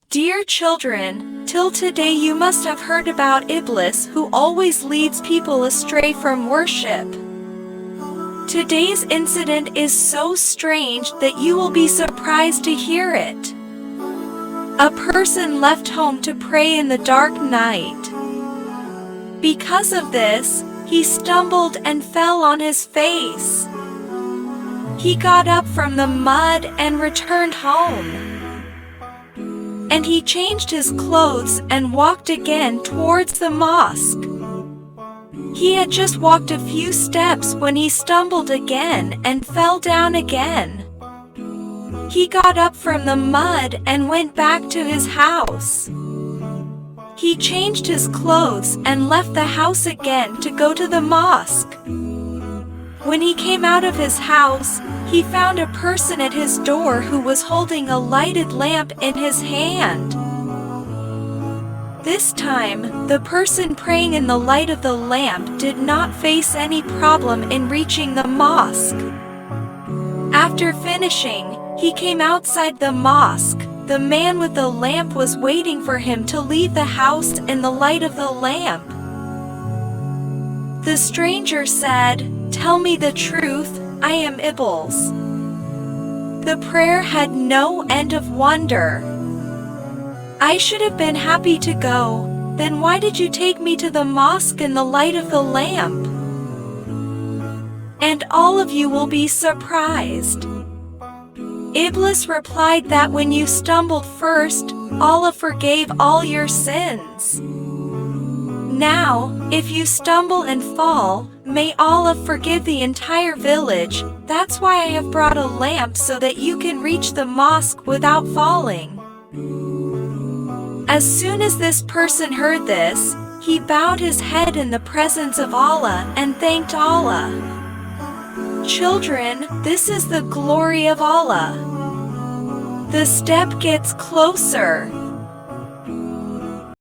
Dear children, till today you must have heard about Iblis, who always leads people astray from worship. Today's incident is so strange that you will be surprised to hear it. A person left home to pray in the dark night. Because of this, he stumbled and fell on his face. He got up from the mud and returned home. And he changed his clothes and walked again towards the mosque. He had just walked a few steps when he stumbled again and fell down again. He got up from the mud and went back to his house. He changed his clothes and left the house again to go to the mosque. When he came out of his house, he found a person at his door who was holding a lighted lamp in his hand. This time, the person praying in the light of the lamp did not face any problem in reaching the mosque. After finishing, he came outside the mosque. The man with the lamp was waiting for him to leave the house in the light of the lamp. The stranger said, "Tell me the truth, I am Iblis." The prayer had no end of wonder. "I should have been happy to go, then why did you take me to the mosque in the light of the lamp?" And all of you will be surprised. Iblis replied that when you stumbled first, Allah forgave all your sins. Now, if you stumble and fall, may Allah forgive the entire village. That's why I have brought a lamp so that you can reach the mosque without falling. As soon as this person heard this, he bowed his head in the presence of Allah and thanked Allah. Children, this is the glory of Allah. The step gets closer.